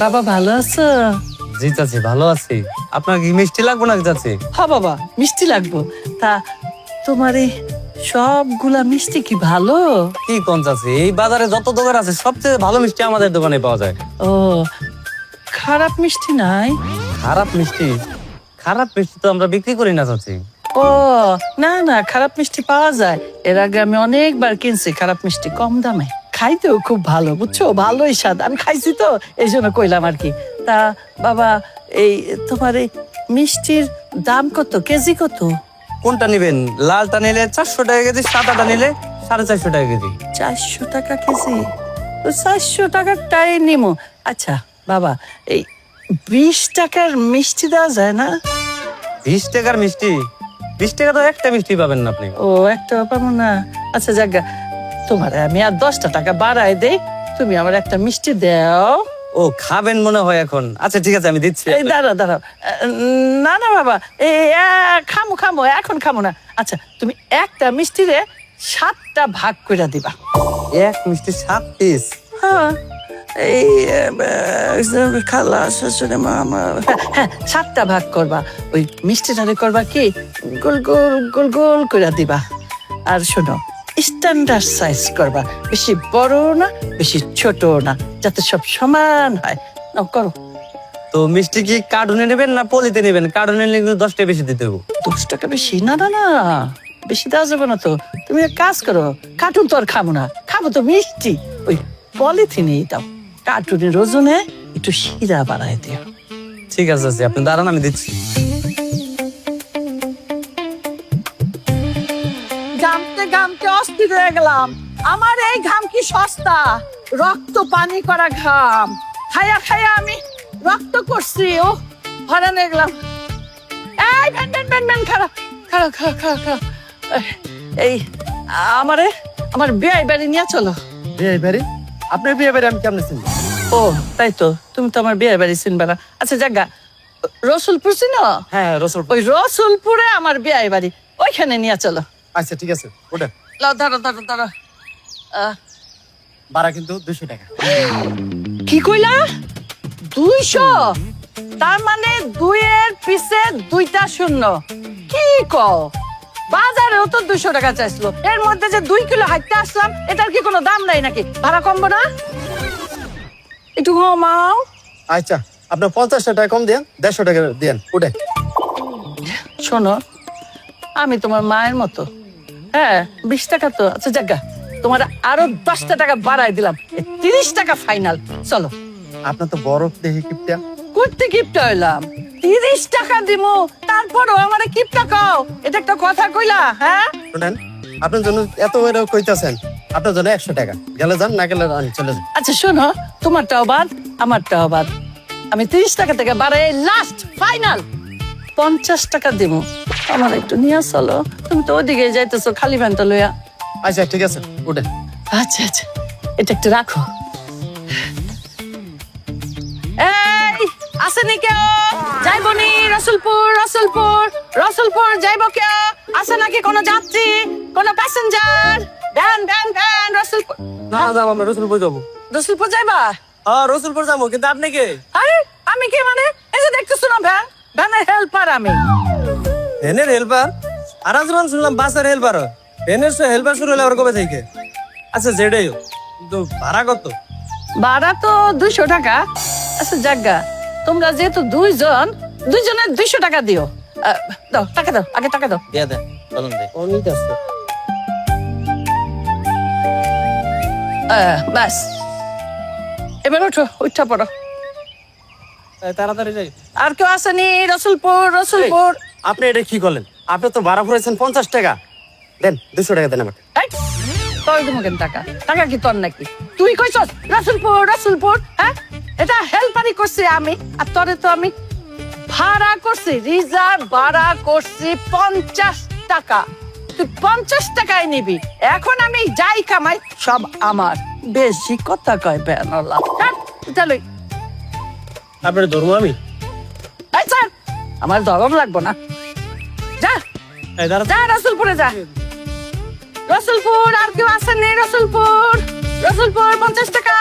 বাবা ভালো আছো? জি চাচি ভালো আছি। আপনার কি মিষ্টি লাগবে না চাচি? হ্যাঁ বাবা, মিষ্টি লাগবো। তা তোমার এই সবগুলা মিষ্টি কি ভালো? কি কোন চাচি, এই বাজারে যত দোকান আছে সবচেয়ে ভালো মিষ্টি আমাদের দোকানে পাওয়া যায়। ও, খারাপ মিষ্টি নাই? খারাপ মিষ্টি? খারাপ মিষ্টি তো আমরা বিক্রি করি না চাচি। ও না না, খারাপ মিষ্টি পাওয়া যায়। এর আগে আমি অনেকবার কিনছি খারাপ মিষ্টি, কম দামে, খাইতেও খুব ভালো, বুঝছো? ভালোই স্বাদ, আমি খাইছি তো এই জন্য কইলাম আর কি। তা বাবা, এই তোমার এই মিষ্টির দাম কত, কেজি কত? কোনটা নিবেন? লালটা নিলে 400 টাকা কেজি, সাদাটা নিলে 450 টাকা কেজি। 400 টাকা কেজি? তো 400 টাকারটাই নিমো। আচ্ছা বাবা, এই 20 টাকার মিষ্টি দেওয়া যায় না? 20 টাকার মিষ্টি? 20 টাকা তো একটা মিষ্টি পাবেন না আপনি। ও, একটা পাবো না? আচ্ছা জাগা, তোমার আমি আর 10টা টাকা বাড়াই দেই, তুমি আমার একটা মিষ্টি দাও। ও খাবেন মনে হয় এখন? আচ্ছা ঠিক আছে, আমি দিচ্ছি। এই দাঁড়াও দাঁড়াও, না না বাবা, এই খামো খামো, এখন খামো না। আচ্ছা তুমি একটা মিষ্টিরে 7টা ভাগ করে দিবা। এক মিষ্টি 7 পিস? হ্যাঁ, এই খালা শ্বশুরে মামা, হ্যাঁ 7টা ভাগ করবা। ওই মিষ্টিটারে করবা কি, গোল গোল গোল গোল করে দিবা। আর শোনো, স্ট্যান্ডার্ড সাইজ করবা, বেশি বড় না বেশি ছোট না, যাতে সব সমান হয়। নাও করো। তো মিষ্টি কি কার্টুনে নেবেন না পলিতে নেবেন? কার্টুনে নিলে কিন্তু 10 টাকা বেশি দিতে হবে। 10 টাকা বেশি? না না না, বেশি দেওয়া যাবে না তো। তুমি এক কাজ করো, কার্টুন তো আর খাবো না, খাবো তো মিষ্টি, ওই পলিথিনেই দাও। কার্টুনের ওজনে একটু শিরা বাড়ায় দিও। ঠিক আছে চাচি, আপনি দাঁড়ান, আমি দিচ্ছি। ঘামতে ঘামতে অস্থির হয়ে গেলাম। আমার এই ঘাম কি সস্তা? রক্ত পানি করা ঘাম, খায়া খায়া আমি রক্ত করছি। ও হরান হয়ে গেলাম। এই ভ্যান ভ্যান ভ্যান ভ্যান, খারাপ খারাপ খারাপ খারাপ খারাপ। এই আমার বিয়ে বাড়ি নিয়ে চলো। বিয়ে বাড়ি? আপনার বিয়ে বাড়ি আমি কেমন চিনি? ও তাই তো, তুমি তো আমার বিয়ে বাড়ি চিনবে না। আচ্ছা জাগা, রসুলপুর চিনো? হ্যাঁ রসুল। ওই রসুলপুরে আমার বিয়ে বাড়ি, ওইখানে নিয়ে চলো। আচ্ছা ঠিক আছে, ওটা ধরো ধরো ধরো। ভাড়া কিন্তু 200 টাকা। কি কইলা? 200? তার মানে 2-এর পিছে 2টা শূন্য? কি কও? বাজারেও তো 200 টাকা চাইছিল, এর মধ্যে যে 2 কিলো হাঁটতে আসলাম, এটার কি কোনো দাম নাই নাকি? ভাড়া কমবো না? একটু কমাও। আচ্ছা আপনার 50 টাকা কম দেন, 150 টাকা দেন ওটা। শোনো, আমি তোমার মায়ের মতো। হ্যাঁ 20 টাকা তো, আচ্ছা জাগা, তোমার আরো 10টা টাকা বাড়াই দিলাম, 30 টাকা ফাইনাল। চলো। আপনার তো বরফ দেখে কিপটা। করতে কিপটা হইলাম? 30 টাকা দিমু, তারপরও আমারে কিপটা কও? এটা একটা কথা কইলা? হ্যাঁ শুনেন, আপনার জন্য এত বড় কইতাছেন, আপনার জন্য 100 টাকা, গেলে যান, না গেলে আমি চলে যান। আচ্ছা শোনো, তোমারটাও বাদ আমারটাও বাদ, আমি 30 টাকা থেকে বাড়াই লাস্ট ফাইনাল 50 টাকা দিমু। আমার একটু নিয়ে চলো, তুমি তো ওদিকে যাইতেছো খালি ভ্যানটা লইয়া। আচ্ছা ঠিক আছে ওটা। আচ্ছা আচ্ছা, এটা একটু রাখো। এই আসেনি কেউ? যাইবো নি রসুলপুর? রসুলপুর রসুলপুর যাইবো কেউ? আছে নাকি কোনো যাত্রী, কোনো passenger? Van van van Rasulpur. না যাবো, আমরা রসুলপুর যাবো। রসুলপুর যাইবা? হ্যাঁ রসুলপুর যাবো, কিন্তু আপনি কে? আরে আমি কি মানে, এই যে দেখতেছো না ভ্যান, ভ্যানের হেল্পার আমি। ভ্যানের হেল্পার? আর আজমান শুনলাম বাসের হেল্পার। ভ্যানের হেল্পার শুরু হলে আবার কবে থেকে? আচ্ছা যেটাই হোক, কিন্তু ভাড়া কত? ভাড়া তো 200 টাকা। আচ্ছা জাগা, তোমরা যেহেতু দুইজনের 200 টাকা দিও। দাও টাকা, দাও আগে টাকা দাও। দিয়ে দেন, চলুন দে। অনেক আছে। ব্যাস, এবার ওঠো, উঠা পড়ো। তাড়াতাড়ি যাই। আর কেউ আসেনি রসুলপুর? রসুলপুর আপনি এটা কি করলেন? আপনি তো ভাড়া পড়েছেন 50 টাকা, দেন 200 টাকা দেন আমাকে। এই, তোর দেবো কেন টাকা? টাকা কি তোর নাকি? তুই কইছস রসুলপুর রসুলপুর? হ্যাঁ, এটা হেল্পারি করছি আমি, আর তোরে তো আমি ভাড়া করছি, রিজার্ভ ভাড়া করছি 50 টাকা। তুই 50 টাকায় নিবি। এখন আমি যাই কামাই সব আমার। বেশি কথা কয় বেনলা। হ্যাঁ চলই। আপনার ধর্ম আমি? এই স্যার, আমার ধরম লাগবো না। যা এই দাঁড়া। যা রসুলপুরে যা। রসুলপুর আর কেউ আসেন নেই? রসুলপুর রসুলপুর 50 টাকা।